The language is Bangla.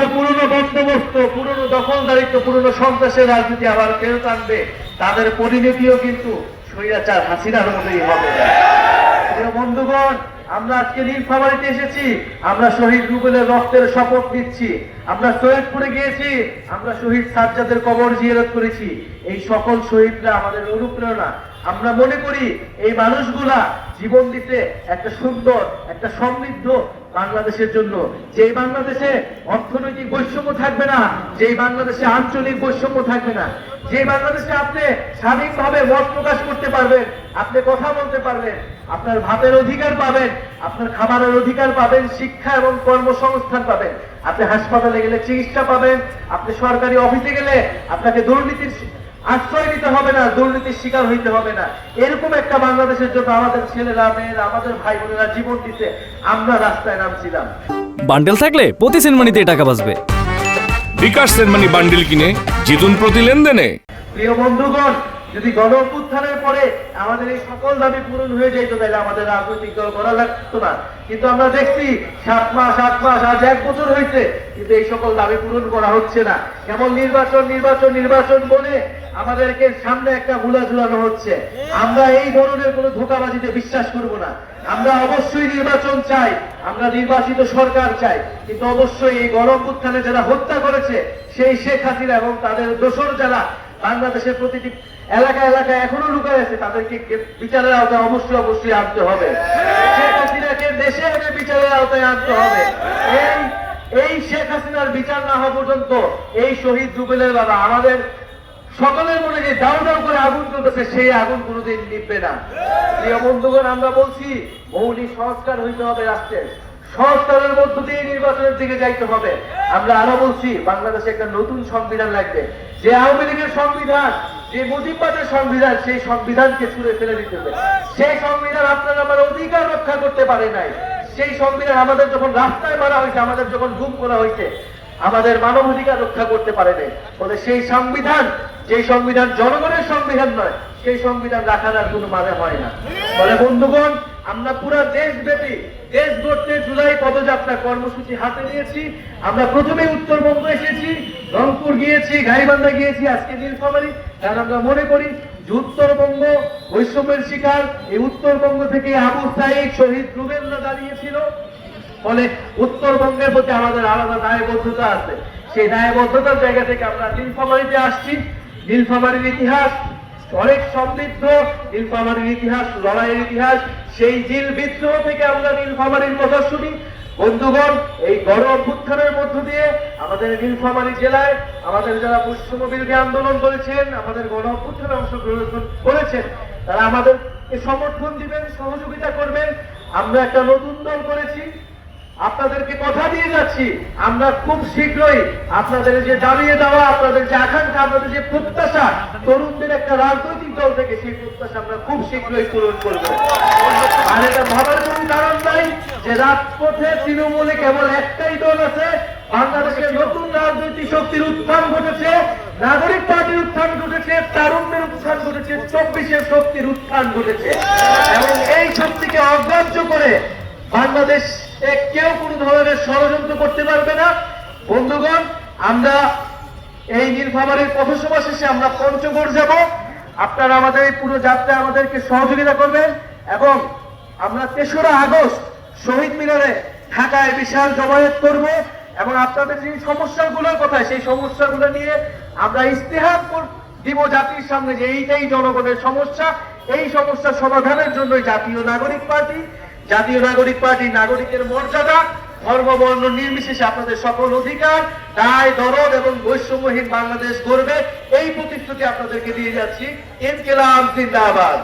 আবার পুরনো বন্দোবস্ত, পুরনো দখলদারিত্ব, পুরনো সন্ত্রাসের রাজনীতি আবার ফেরত আনবে, তাদের পরিণতিও কিন্তু স্বৈরাচার হাসিনার মতোই হবে। প্রিয় বন্ধুগণ, আমরা আজকে নীলফামারীতে এসেছি, আমরা শহীদ রুবেলের রক্তের শপথ নিচ্ছি। আমরা সৈয়দপুরে গিয়েছি, আমরা শহীদ সাজ্জাদের কবর জিয়ারত করেছি। এই সকল শহীদরা আমাদের অনুপ্রেরণা। আমরা মনে করি এই মানুষগুলা জীবন দিতে একটা সুন্দর, একটা সমৃদ্ধ বাংলাদেশের জন্য, যেই বাংলাদেশে অর্থনৈতিক বৈষম্য থাকবে না, যেই বাংলাদেশে আঞ্চলিক বৈষম্য থাকবে না, যে বাংলাদেশে আপনি স্বাধীনভাবে মত প্রকাশ করতে পারবেন, আপনি কথা বলতে পারবেন, আপনার ভাতের অধিকার পাবেন, আপনার খাবারের অধিকার পাবেন, শিক্ষা এবং কর্মসংস্থান পাবেন, আপনি হাসপাতালে গেলে চিকিৎসা পাবেন, আপনি সরকারি অফিসে গেলে আপনাকে দুর্নীতির আশ্রয় নিতে হবে না, দুর্নীতির শিকার হইতে হবে না। এরকম একটা বাংলাদেশের জন্য আমাদের ছেলেরা, মেয়েরা, আমাদের ভাই বোনেরা জীবন দিতে আমরা রাস্তায় নামছিলাম। বান্ডেল থাকলে প্রতি সেনমানিতে টাকা বাঁচবে। বিকাশ সেনমানি বান্ডেল কিনে জিতুন প্রতি লেনদেনে। প্রিয় বন্ধুগণ, যদি গণ অভ্যুত্থানের পরে আমাদের এই সকল দাবি পূরণ হয়ে যেত, তাহলে আমাদের রাজনৈতিক দল করা লাগতো না। কিন্তু আমরা দেখছি 7 মাস, 8 মাস, আজ 1 বছর হয়েছে, কিন্তু এই সকল দাবি পূরণ করা হচ্ছে না। কেমন নির্বাচন নির্বাচন নির্বাচন বলে আমাদেরকে সামনে একটা ভুলা ঝুলানো হচ্ছে। আমরা এই ধরনের কোনো ধোঁকাবাজিতে বিশ্বাস করব না। আমরা অবশ্যই নির্বাচন চাই, আমরা নির্বাচিত সরকার চাই, কিন্তু অবশ্যই এই গণ অভ্যুত্থানে যারা হত্যা করেছে, সেই শেখ হাসিনা এবং তাদের দোসর যারা বাংলাদেশের প্রতিটি এলাকা এলাকায় এখনো লুকায় আছে, তাদেরকে বিচারের আওতায় অবশ্যই আনতে হবে। শেখ হাসিনাকে দেশে এনে বিচারের আওতায় আনতে হবে। এই শেখ হাসিনার বিচার না হওয়া পর্যন্ত এই শহীদ রুবেলের বাবা, আমাদের সকলের মনে যে দাউ দাউ করে আগুন জ্বলতেছে, সেই আগুন কোনোদিন নিভবে না। প্রিয় বন্ধুগণ, আমরা বলছি মৌলিক সংস্কার হইতে হবে রাষ্ট্রের, সংস্কারের মধ্য দিয়ে নির্বাচনের দিকে যাইতে হবে। আমরা আরো বলছি বাংলাদেশে একটা নতুন সংবিধান লাগবে। যে আওয়ামী লীগের সংবিধান, যে মুজিববাদের সংবিধান, সেই সংবিধানকে ছুঁড়ে ফেলে দিতে হবে। সেই সংবিধান আপনারা আমার অধিকার রক্ষা করতে পারে নাই। সেই সংবিধান আমাদের যখন রাস্তায় মারা হয়েছে, আমাদের যখন গুম করা হয়েছে, আমাদের মানবাধিকার রক্ষা করতে পারে নাই। ফলে সেই সংবিধান, যে সংবিধান জনগণের সংবিধান নয়, সেই সংবিধান রাখার আর কোনো মানে হয় না। ফলে বন্ধুগণ, আমরা পুরা দেশব্যাপী দেশ গড়তে জুলাই পদযাত্রা কর্মসূচি হাতে নিয়েছি। আমরা প্রথমে উত্তরবঙ্গ এসেছি, রংপুর গিয়েছি, গাইবান্ধা গিয়েছি, আজকে নীলফামারী। কারণ আমরা মনে করি যে উত্তরবঙ্গ বৈষম্যের শিকার, এই উত্তরবঙ্গ থেকে আবু সাঈদ, শহীদ রুবেলরা দাঁড়িয়েছিল। ফলে উত্তরবঙ্গের প্রতি আমাদের আলাদা দায়বদ্ধতা আছে। সেই দায়বদ্ধতার জায়গা থেকে আমরা নীলফামারীতে আসছি। নীলফামারীর ইতিহাস অনেক সমৃদ্ধ, নীলফামারীর ইতিহাস লড়াইয়ের ইতিহাস। সেই জিল বিদ্রোহ থেকে আমরা নীলফামারীর কথা শুনি। বন্ধুগণ, এই গণ অভ্যুত্থানের মধ্য দিয়ে আমাদের নীলফামারী জেলায় আমাদের যারা বৈষম্য বিরোধী আন্দোলন করেছেন, আমাদের গণ অভ্যুত্থানে অংশগ্রহণ করেছেন, তারা আমাদেরকে সমর্থন দিবেন, সহযোগিতা করবেন। আমরা একটা নতুন দল করেছি, আপনাদেরকে কথা দিয়ে যাচ্ছি, আমরা খুব শীঘ্রই আপনাদের যে দাঁড়িয়ে দেওয়া, আপনাদের যে আকাঙ্ক্ষা, আপনাদের যে প্রত্যাশা, তরুণদের একটা রাজনৈতিক দল থেকে, সেই প্রত্যাশা আমরা খুব শীঘ্রই পূরণ করব। আর এটা ভাবার কোনো কারণ নাই যে রাজপথে তৃণমূলে কেবল একটাই দল আছে। বাংলাদেশের নতুন রাজনৈতিক শক্তির উত্থান ঘটেছে, নাগরিক পার্টির উত্থান ঘটেছে, তারুণ্যের উত্থান ঘটেছে, 24-এর শক্তির উত্থান ঘটেছে। এবং এই শক্তিকে অগ্রাহ্য করে বাংলাদেশ কেউ কোনো ধরনের ষড়যন্ত্র করতে পারবে না। বন্ধুগণ, আমরা এই নীলফামারীর পথসভা শেষে আমরা পঞ্চগড় যাব। আপনারা আমাদের এই পুরো যাত্রায় আমাদেরকে সহযোগিতা করবেন এবং আমরা 3রা আগস্ট শহীদ মিনারে ঢাকায় বিশাল জমায়েত করব এবং আপনাদের যে সমস্যাগুলোর কথা, সেই সমস্যাগুলো নিয়ে আমরা ইস্তেহার দিব জাতির সামনে যে এইটাই জনগণের সমস্যা। এই সমস্যা সমাধানের জন্যই জাতীয় নাগরিক পার্টি নাগরিকের মর্যাদা, ধর্ম বর্ণ নির্বিশেষে আপনাদের সকল অধিকার, দায় দরদ এবং বৈষম্যহীন বাংলাদেশ গড়বে, এই প্রতিশ্রুতি আপনাদেরকে দিয়ে যাচ্ছি। ইনকিলাব জিন্দাবাদ।